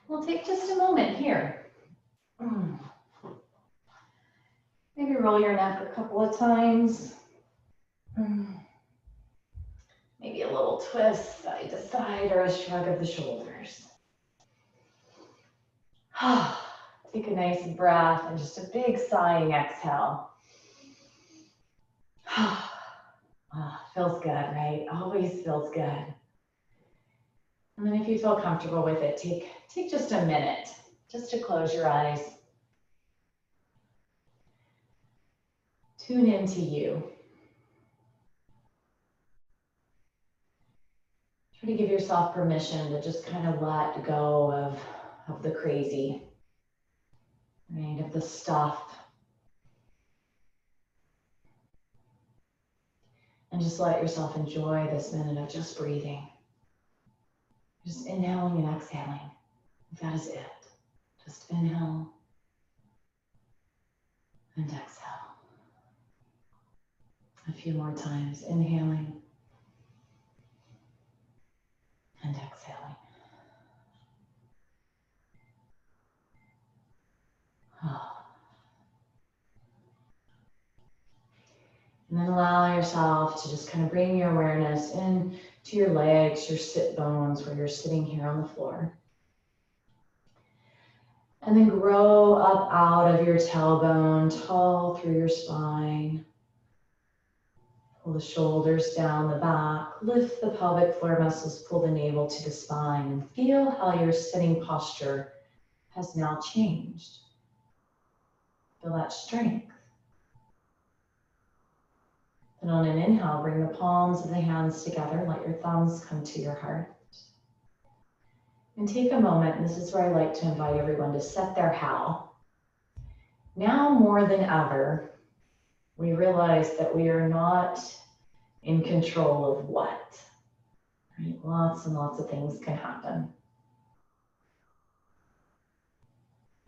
We'll take just a moment here. Maybe roll your neck a couple of times. Maybe a little twist side to side or a shrug of the shoulders. Take a nice breath and just a big sighing exhale. Feels good, right? Always feels good. And then if you feel comfortable with it, take just a minute just to close your eyes. Tune into you. Try to give yourself permission to just kind of let go of the crazy, right? Of the stuff. And just let yourself enjoy this minute of just breathing. Just inhaling and exhaling. That is it. Just inhale and exhale. A few more times. Inhaling and exhaling. And then allow yourself to just kind of bring your awareness in to your legs, your sit bones, where you're sitting here on the floor. And then grow up out of your tailbone, tall through your spine. Pull the shoulders down the back, lift the pelvic floor muscles, pull the navel to the spine, and feel how your sitting posture has now changed. Feel that strength. And on an inhale, bring the palms of the hands together, let your thumbs come to your heart. And take a moment, and this is where I like to invite everyone to set their how. Now more than ever, we realize that we are not in control of what. Right? Lots and lots of things can happen.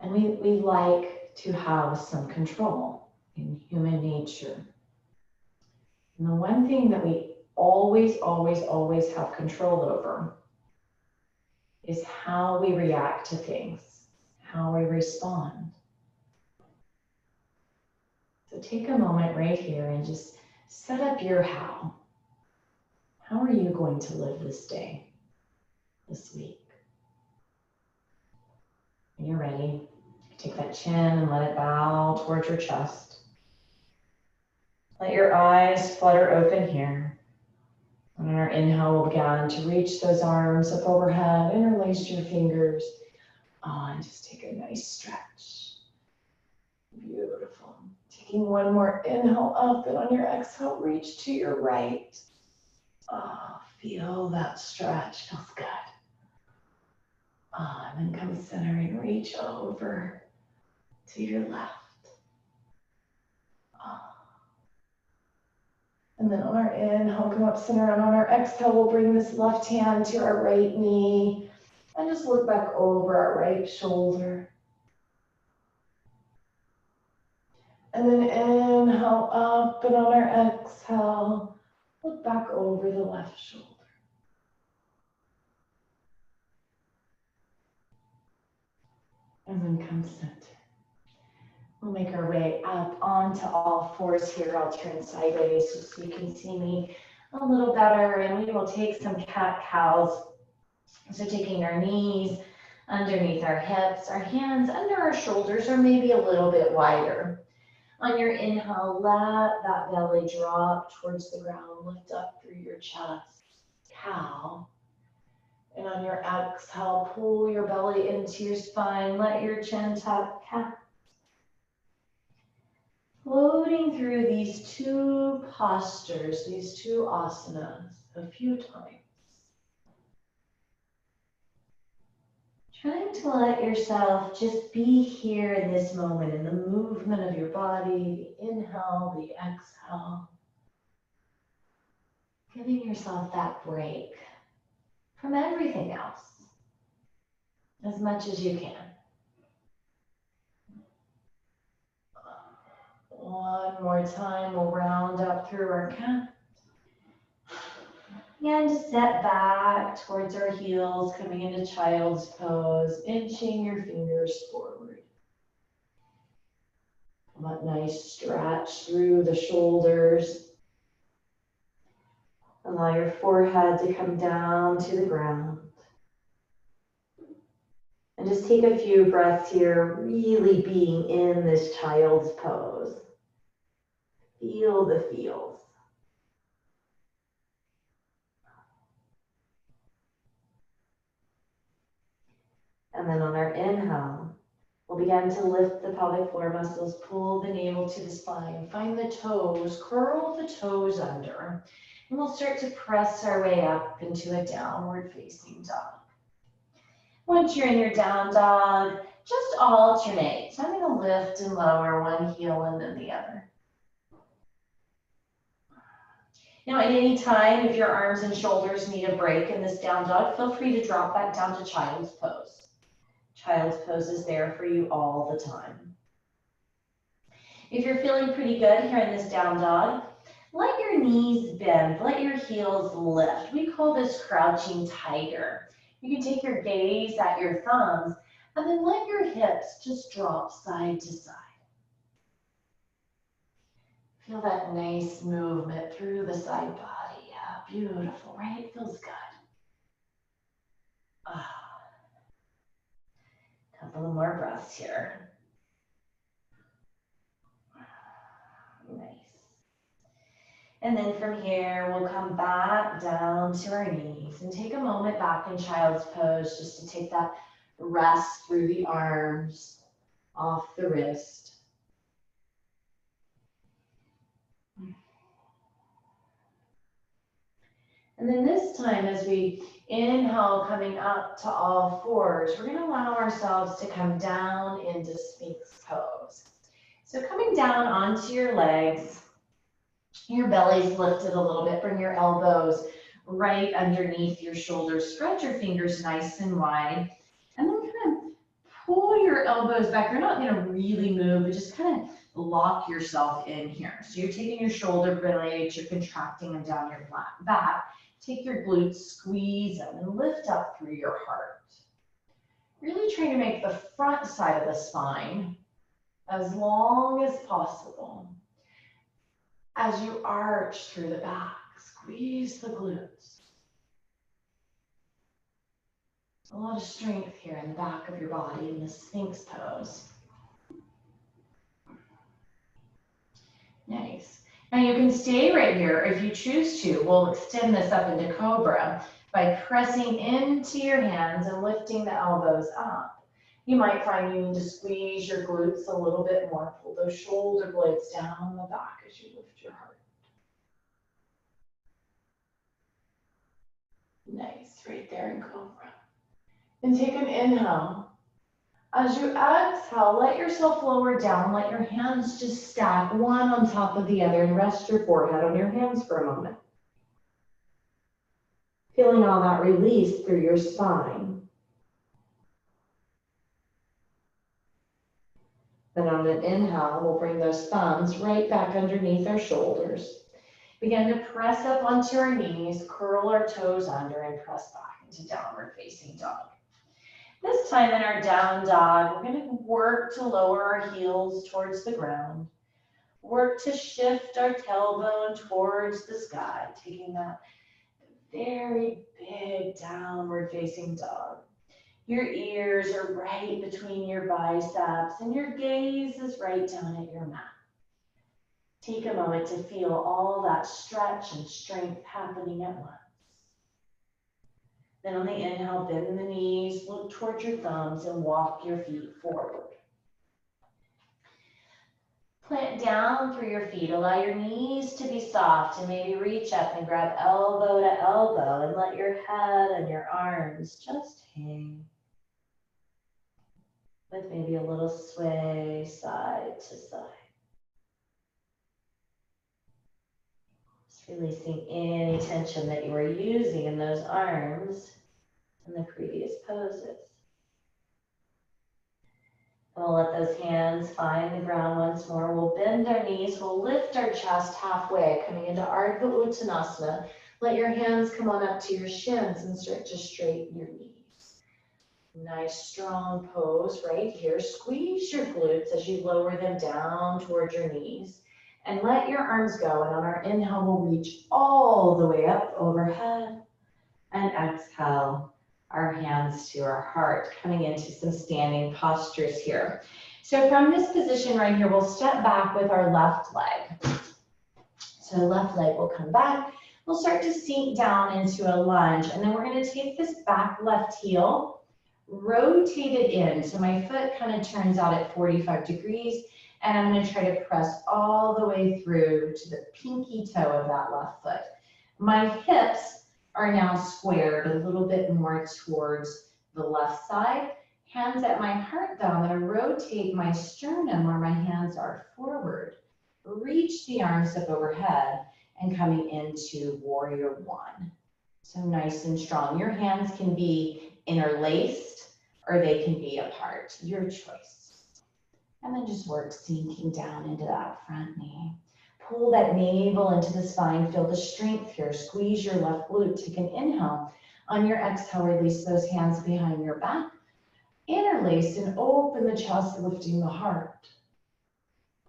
And we like to have some control in human nature. And the one thing that we always, always, always have control over is how we react to things, how we respond. So take a moment right here and just set up your how. How are you going to live this day, this week? When you're ready, take that chin and let it bow towards your chest. Let your eyes flutter open here. On our inhale, we'll begin to reach those arms up overhead, interlace your fingers, and just take a nice stretch. Beautiful. Taking one more inhale up, and on your exhale, reach to your right. Feel that stretch, feels good. And then come centering, reach over to your left. And then on our inhale, come up center, and on our exhale, we'll bring this left hand to our right knee and just look back over our right shoulder. And then inhale up, and on our exhale, look back over the left shoulder. And then come center. We'll make our way up onto all fours here. I'll turn sideways just so you can see me a little better. And we will take some cat-cows. So taking our knees underneath our hips, our hands under our shoulders, or maybe a little bit wider. On your inhale, let that belly drop towards the ground. Lift up through your chest, cow. And on your exhale, pull your belly into your spine. Let your chin tuck, cat. Floating through these two postures, these two asanas, a few times. Trying to let yourself just be here in this moment, in the movement of your body, the inhale, the exhale. Giving yourself that break from everything else as much as you can. One more time, we'll round up through our cat. And set back towards our heels, coming into child's pose, inching your fingers forward. That nice stretch through the shoulders. Allow your forehead to come down to the ground. And just take a few breaths here, really being in this child's pose. Feel the feels. And then on our inhale, we'll begin to lift the pelvic floor muscles, pull the navel to the spine, find the toes, curl the toes under, and we'll start to press our way up into a downward facing dog. Once you're in your down dog, just alternate. So I'm going to lift and lower one heel and then the other. Now, at any time, if your arms and shoulders need a break in this down dog, feel free to drop back down to child's pose. Child's pose is there for you all the time. If you're feeling pretty good here in this down dog, let your knees bend, let your heels lift. We call this crouching tiger. You can take your gaze at your thumbs and then let your hips just drop side to side. Feel that nice movement through the side body. Yeah, beautiful, right? It feels good. Couple of more breaths here. Nice. And then from here, we'll come back down to our knees and take a moment back in child's pose just to take that rest through the arms, off the wrist. And then this time, as we inhale, coming up to all fours, we're going to allow ourselves to come down into Sphinx pose. So coming down onto your legs, your belly's lifted a little bit, bring your elbows right underneath your shoulders, spread your fingers nice and wide, and then kind of pull your elbows back. You're not going to really move, but just kind of lock yourself in here. So you're taking your shoulder blades, you're contracting them down your back. Take your glutes, squeeze them, and lift up through your heart. Really trying to make the front side of the spine as long as possible. As you arch through the back, squeeze the glutes. A lot of strength here in the back of your body in the Sphinx pose. Nice. Now you can stay right here if you choose to. We'll extend this up into Cobra by pressing into your hands and lifting the elbows up. You might find you need to squeeze your glutes a little bit more. Pull those shoulder blades down the back as you lift your heart. Nice, right there in Cobra. And take an inhale. As you exhale, let yourself lower down. Let your hands just stack one on top of the other and rest your forehead on your hands for a moment. Feeling all that release through your spine. Then on an inhale, we'll bring those thumbs right back underneath our shoulders. Begin to press up onto our knees, curl our toes under, and press back into downward facing dog. This time in our down dog, we're going to work to lower our heels towards the ground. Work to shift our tailbone towards the sky, taking that very big downward facing dog. Your ears are right between your biceps and your gaze is right down at your mat. Take a moment to feel all that stretch and strength happening at once. Then on the inhale, bend the knees, look towards your thumbs, and walk your feet forward. Plant down through your feet. Allow your knees to be soft and maybe reach up and grab elbow to elbow and let your head and your arms just hang. With maybe a little sway side to side. Just releasing any tension that you were using in those arms in the previous poses. And we'll let those hands find the ground once more. We'll bend our knees. We'll lift our chest halfway, coming into Ardha Uttanasana. Let your hands come on up to your shins and start to straighten your knees. Nice strong pose right here. Squeeze your glutes as you lower them down towards your knees. And let your arms go. And on our inhale, we'll reach all the way up overhead. And exhale, our hands to our heart, coming into some standing postures here. So from this position right here, we'll step back with our left leg. So left leg will come back. We'll start to sink down into a lunge. And then we're going to take this back left heel, rotate it in. So my foot kind of turns out at 45 degrees. And I'm going to try to press all the way through to the pinky toe of that left foot. My hips are now squared a little bit more towards the left side. Hands at my heart though, I'm going to rotate my sternum where my hands are forward. Reach the arms up overhead and coming into warrior one. So nice and strong. Your hands can be interlaced or they can be apart, your choice. And then just work sinking down into that front knee. Pull that navel into the spine, feel the strength here. Squeeze your left glute, take an inhale. On your exhale, release those hands behind your back. Interlace and open the chest, lifting the heart.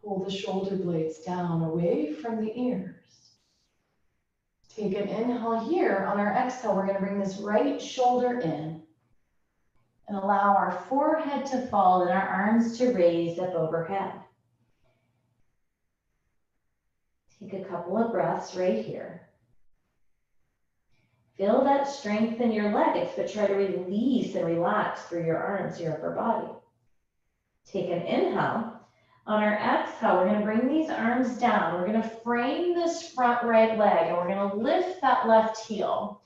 Pull the shoulder blades down away from the ears. Take an inhale here. On our exhale, we're going to bring this right shoulder in and allow our forehead to fall and our arms to raise up overhead. Take a couple of breaths right here. Feel that strength in your legs, but try to release and relax through your arms, your upper body. Take an inhale. On our exhale, we're going to bring these arms down. We're going to frame this front right leg, and we're going to lift that left heel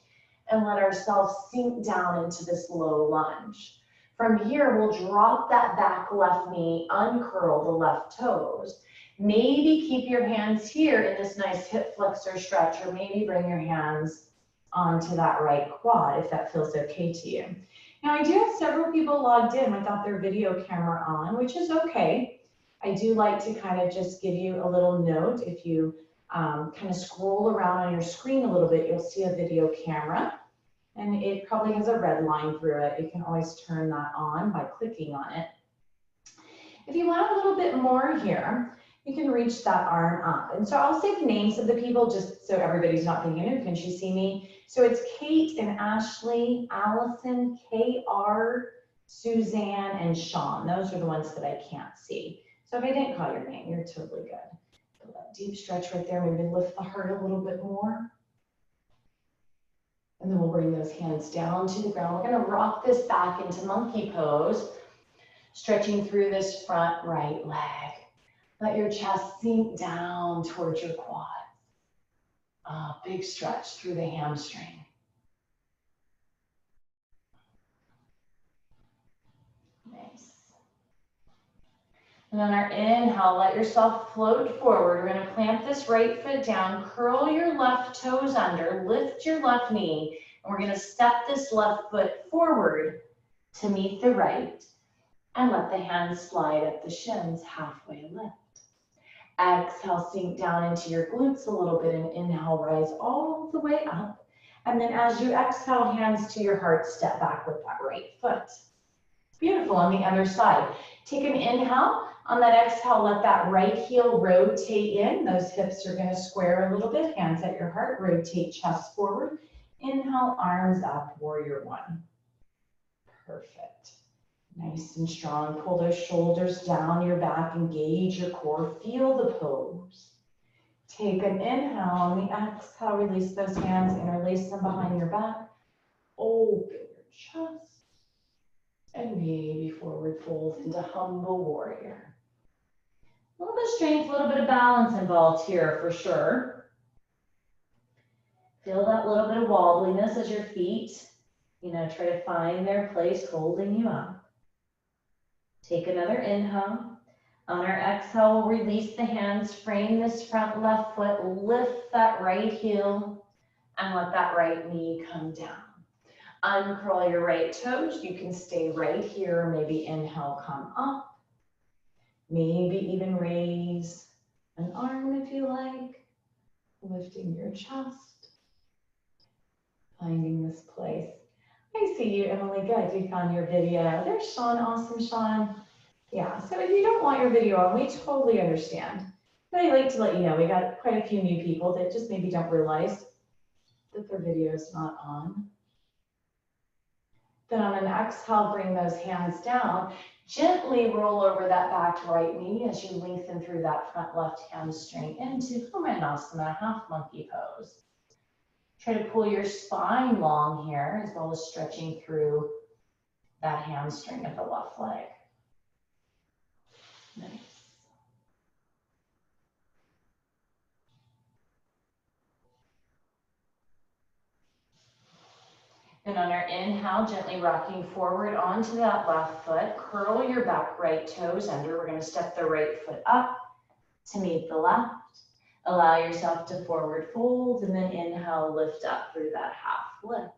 and let ourselves sink down into this low lunge. From here, we'll drop that back left knee, uncurl the left toes. Maybe keep your hands here in this nice hip flexor stretch, or maybe bring your hands onto that right quad if that feels okay to you. Now, I do have several people logged in without their video camera on, which is okay. I do like to kind of just give you a little note. If you kind of scroll around on your screen a little bit, you'll see a video camera, and it probably has a red line through it. You can always turn that on by clicking on it. If you want a little bit more here, you can reach that arm up. And so I'll say the names of the people just so everybody's not thinking, oh, can she see me? So it's Kate and Ashley, Allison, KR, Suzanne, and Sean. Those are the ones that I can't see. So if I didn't call your name, you're totally good. Feel that deep stretch right there. Maybe lift the heart a little bit more. And then we'll bring those hands down to the ground. We're going to rock this back into monkey pose, stretching through this front right leg. Let your chest sink down towards your quad. Big stretch through the hamstring. Nice. And on our inhale, let yourself float forward. We're going to plant this right foot down, curl your left toes under, lift your left knee, and we're going to step this left foot forward to meet the right, and let the hands slide up the shins, halfway lift. Exhale, sink down into your glutes a little bit, and inhale, rise all the way up. And then as you exhale, hands to your heart, step back with that right foot. Beautiful. On the other side, take an inhale. On that exhale, let that right heel rotate in. Those hips are going to square a little bit. Hands at your heart, rotate chest forward. Inhale, arms up, warrior one. Perfect. Nice and strong. Pull those shoulders down your back, engage your core, feel the pose. Take an inhale. On the exhale, release those hands, interlace them behind your back. Open your chest. And maybe forward fold into humble warrior. A little bit of strength, a little bit of balance involved here for sure. Feel that little bit of wobbliness as your feet, try to find their place holding you up. Take another inhale. On our exhale, we'll release the hands, frame this front left foot, lift that right heel, and let that right knee come down. Uncurl your right toes. You can stay right here. Maybe inhale, come up. Maybe even raise an arm if you like, lifting your chest. Finding this place. I see you, Emily. Good, you found your video. There's Sean. Awesome, Sean. Yeah, so if you don't want your video on, we totally understand. But I'd like to let you know, we got quite a few new people that just maybe don't realize that their video is not on. Then on an exhale, bring those hands down. Gently roll over that back right knee as you lengthen through that front left hamstring into Komanasana, half monkey pose. Try to pull your spine long here, as well as stretching through that hamstring of the left leg. Nice. And on our inhale, gently rocking forward onto that left foot, curl your back right toes under. We're going to step the right foot up to meet the left. Allow yourself to forward fold, and then inhale, lift up through that half lift.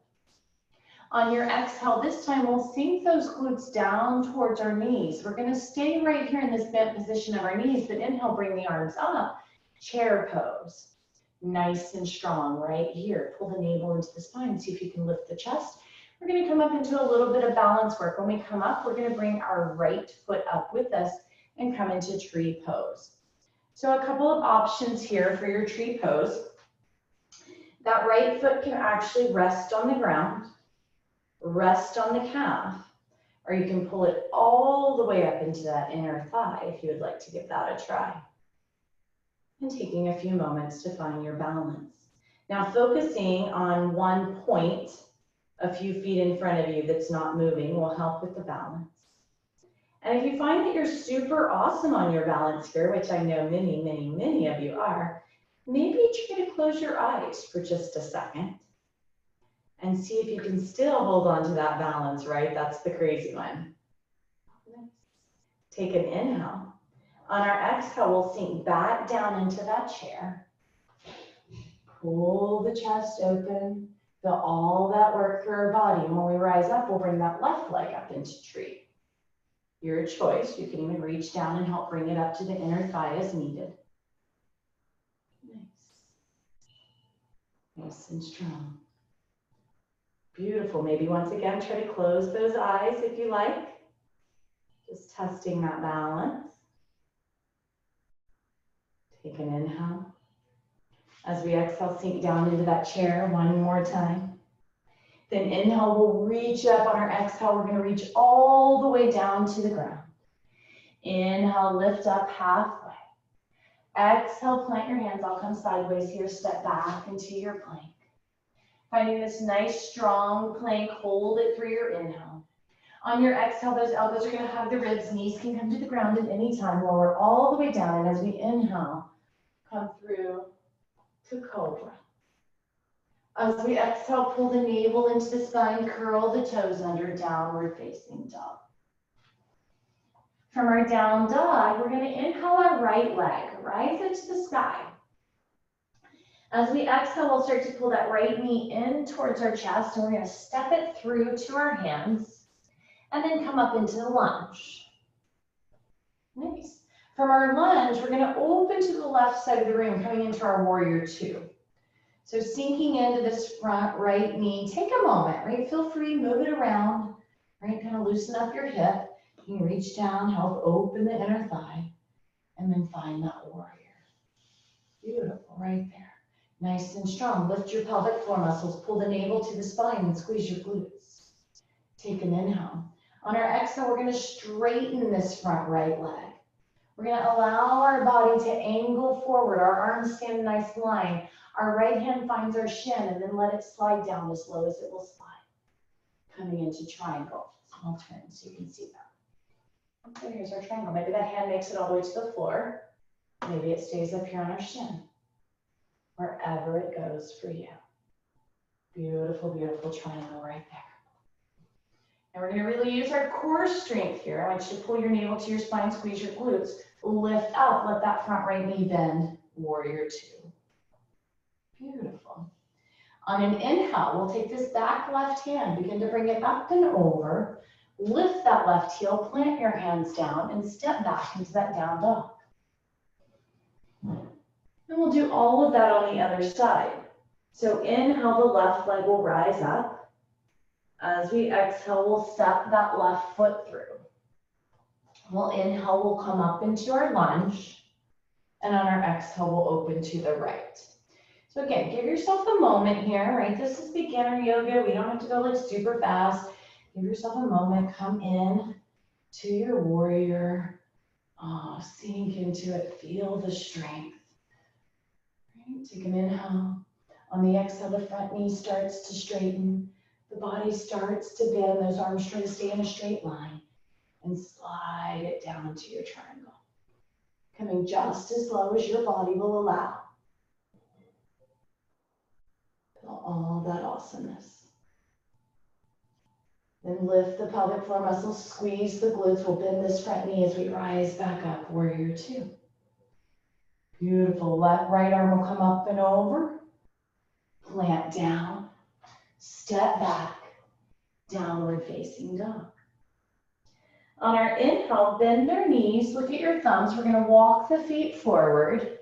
On your exhale, this time we'll sink those glutes down towards our knees. We're going to stay right here in this bent position of our knees, but inhale, bring the arms up, chair pose. Nice and strong right here. Pull the navel into the spine. See if you can lift the chest. We're going to come up into a little bit of balance work. When we come up, we're going to bring our right foot up with us and come into tree pose. So a couple of options here for your tree pose. That right foot can actually rest on the ground, rest on the calf, or you can pull it all the way up into that inner thigh if you would like to give that a try. And taking a few moments to find your balance. Now focusing on one point a few feet in front of you that's not moving will help with the balance. And if you find that you're super awesome on your balance here, which I know many, many, many of you are, maybe try to close your eyes for just a second and see if you can still hold on to that balance, right? That's the crazy one. Take an inhale. On our exhale, we'll sink back down into that chair. Pull the chest open, feel all that work through our body. And when we rise up, we'll bring that left leg up into tree. Your choice. You can even reach down and help bring it up to the inner thigh as needed. Nice. Nice and strong. Beautiful. Maybe once again, try to close those eyes if you like. Just testing that balance. Take an inhale. As we exhale, sink down into that chair one more time. Then inhale, we'll reach up. On our exhale, we're going to reach all the way down to the ground. Inhale, lift up halfway. Exhale, plant your hands. I'll come sideways here. Step back into your plank. Finding this nice, strong plank. Hold it through your inhale. On your exhale, those elbows are going to hug the ribs. Knees can come to the ground at any time. Lower all the way down. And as we inhale, come through to cobra. As we exhale, pull the navel into the spine, curl the toes under, downward facing dog. From our down dog, we're going to inhale our right leg, rise it to the sky. As we exhale, we'll start to pull that right knee in towards our chest, and we're going to step it through to our hands, and then come up into the lunge. Nice. From our lunge, we're going to open to the left side of the room, coming into our warrior two. So sinking into this front right knee, take a moment, right? Feel free, move it around, right? Kind of loosen up your hip. You can reach down, help open the inner thigh, and then find that warrior. Beautiful, right there. Nice and strong. Lift your pelvic floor muscles, pull the navel to the spine and squeeze your glutes. Take an inhale. On our exhale, we're going to straighten this front right leg. We're going to allow our body to angle forward. Our arms stand in a nice line. Our right hand finds our shin, and then let it slide down as low as it will slide. Coming into triangle. Small turn so you can see that. Okay, here's our triangle. Maybe that hand makes it all the way to the floor. Maybe it stays up here on our shin. Wherever it goes for you. Beautiful, beautiful triangle right there. And we're going to really use our core strength here. I want you to pull your navel to your spine, squeeze your glutes. Lift up, let that front right knee bend. Warrior two. Beautiful. On an inhale, we'll take this back left hand, begin to bring it up and over. Lift that left heel, plant your hands down, and step back into that down dog. And we'll do all of that on the other side. So inhale, the left leg will rise up. As we exhale, we'll step that left foot through. We'll inhale, we'll come up into our lunge. And on our exhale, we'll open to the right. So again, give yourself a moment here, right? This is beginner yoga. We don't have to go like super fast. Give yourself a moment, come in to your warrior. Oh, sink into it, feel the strength. Right? Take an inhale. On the exhale, the front knee starts to straighten. The body starts to bend. Those arms try to stay in a straight line. And slide it down into your triangle. Coming just as low as your body will allow. Feel all that awesomeness. Then lift the pelvic floor muscles, squeeze the glutes. We'll bend this front knee as we rise back up, warrior two. Beautiful, left, right arm will come up and over. Plant down, step back, downward facing dog. On our inhale, bend our knees, look at your thumbs. We're gonna walk the feet forward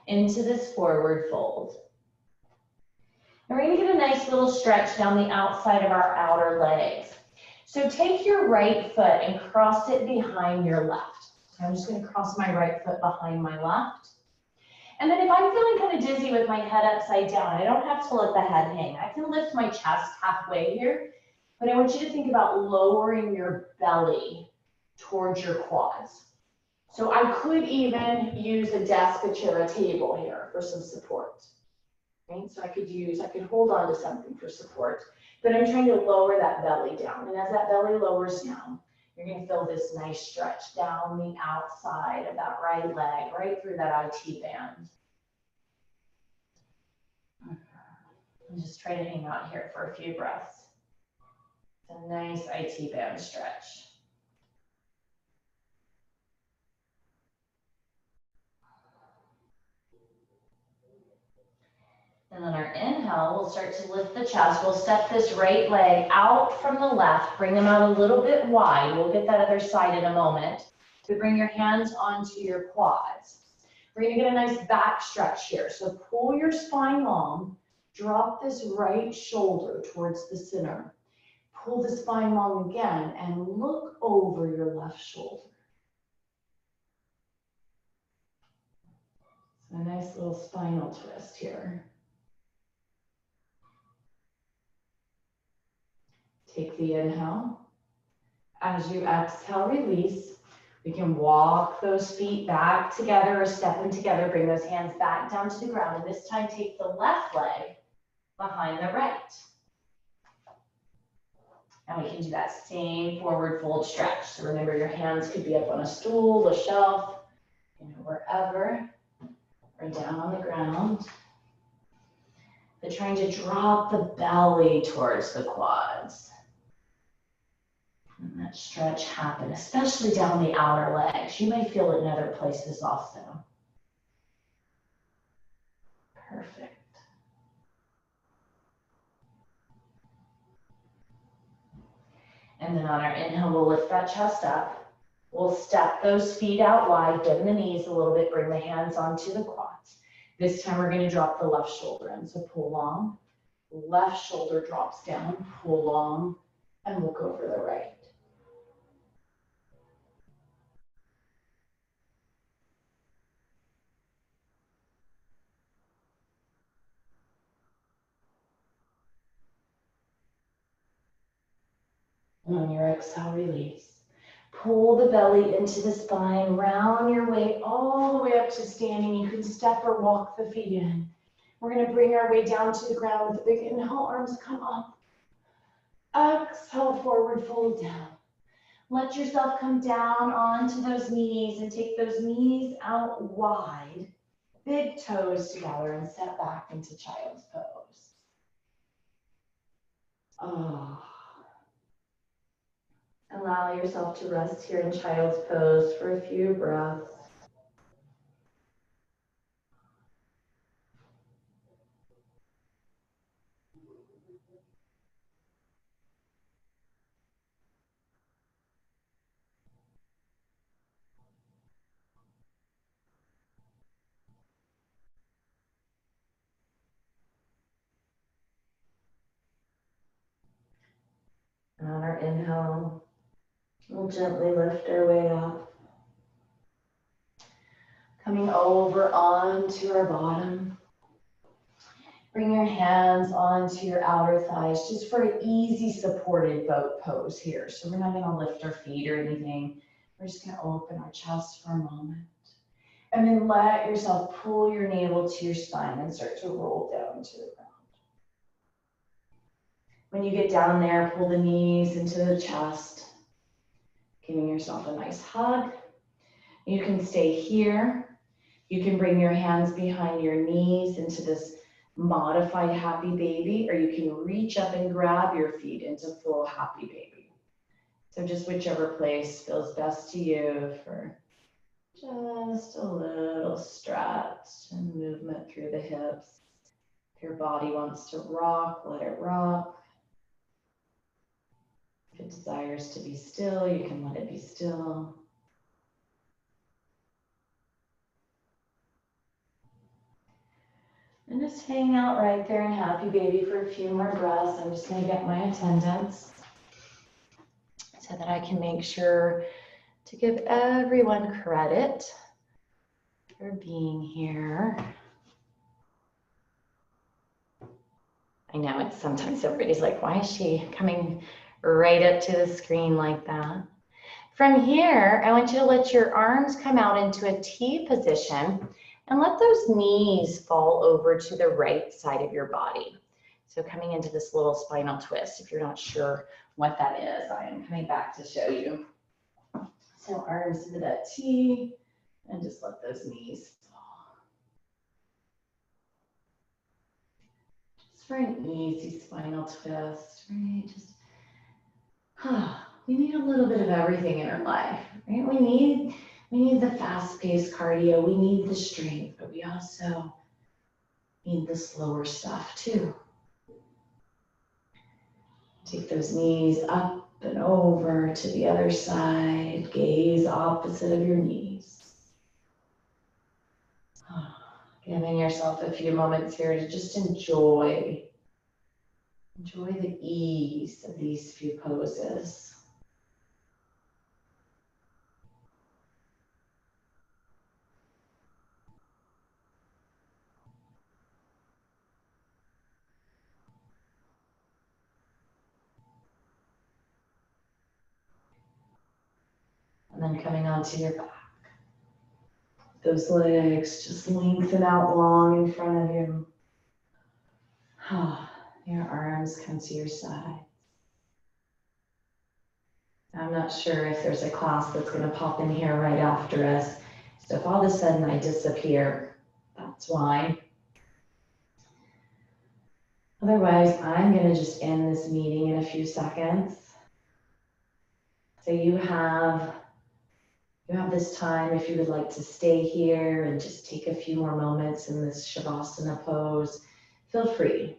into this forward fold. And we're gonna get a nice little stretch down the outside of our outer legs. So take your right foot and cross it behind your left. So I'm just gonna cross my right foot behind my left. And then if I'm feeling kind of dizzy with my head upside down, I don't have to let the head hang. I can lift my chest halfway here, but I want you to think about lowering your belly towards your quads. So I could even use a desk, a chair, a table here for some support. Right? So I could hold on to something for support, but I'm trying to lower that belly down. And as that belly lowers down, you're going to feel this nice stretch down the outside of that right leg, right through that IT band. And just try to hang out here for a few breaths. It's a nice IT band stretch. And then our inhale, we'll start to lift the chest. We'll step this right leg out from the left, bring them out a little bit wide. We'll get that other side in a moment. So bring your hands onto your quads. We're gonna get a nice back stretch here. So pull your spine long, drop this right shoulder towards the center. Pull the spine long again and look over your left shoulder. So a nice little spinal twist here. Take the inhale. As you exhale, release. We can walk those feet back together or step them together. Bring those hands back down to the ground. And this time, take the left leg behind the right. And we can do that same forward fold stretch. So remember, your hands could be up on a stool, a shelf, wherever, or down on the ground. But trying to drop the belly towards the quads. And that stretch happen, especially down the outer legs. You may feel it in other places also. Perfect. And then on our inhale, we'll lift that chest up. We'll step those feet out wide, bend the knees a little bit, bring the hands onto the quads. This time we're going to drop the left shoulder in. So pull long, left shoulder drops down, pull long, and look over the right. And on your exhale, release. Pull the belly into the spine, round your way all the way up to standing. You can step or walk the feet in. We're going to bring our way down to the ground with a big inhale, arms come up. Exhale, forward fold down. Let yourself come down onto those knees and take those knees out wide. Big toes together and step back into child's pose. Oh. Allow yourself to rest here in child's pose for a few breaths. inhale. We'll gently lift our way up. Coming over onto our bottom. Bring your hands onto your outer thighs just for an easy supported boat pose here. So we're not going to lift our feet or anything. We're just going to open our chest for a moment. And then let yourself pull your navel to your spine and start to roll down to the ground. When you get down there, pull the knees into the chest, giving yourself a nice hug. You can stay here. You can bring your hands behind your knees into this modified happy baby, or you can reach up and grab your feet into full happy baby. So just whichever place feels best to you for just a little stretch and movement through the hips. If your body wants to rock, let it rock. If it desires to be still, you can let it be still. And just hang out right there in happy baby for a few more breaths. I'm just going to get my attendance so that I can make sure to give everyone credit for being here. I know it's sometimes everybody's like, why is she coming right up to the screen like that? From here, I want you to let your arms come out into a T position and let those knees fall over to the right side of your body. So coming into this little spinal twist, if you're not sure what that is, I am coming back to show you. So arms into that T and just let those knees fall. Just for an easy spinal twist, right? Just, we need a little bit of everything in our life, right? We need the fast-paced cardio, we need the strength, but we also need the slower stuff too. Take those knees up and over to the other side, gaze opposite of your knees. Giving yourself a few moments here to just enjoy the ease of these few poses. And then coming onto your back. Those legs just lengthen out long in front of you. Your arms come to your side. I'm not sure if there's a class that's going to pop in here right after us. So if all of a sudden I disappear, that's why. Otherwise, I'm going to just end this meeting in a few seconds. So you have this time if you would like to stay here and just take a few more moments in this Shavasana pose, feel free.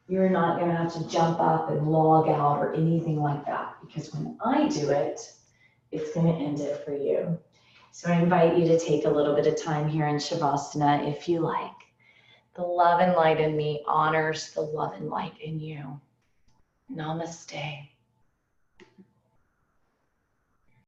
You're not going to have to jump up and log out or anything like that, because when I do it, it's going to end it for you. So I invite you to take a little bit of time here in Shavasana if you like. The love and light in me honors the love and light in you. Namaste.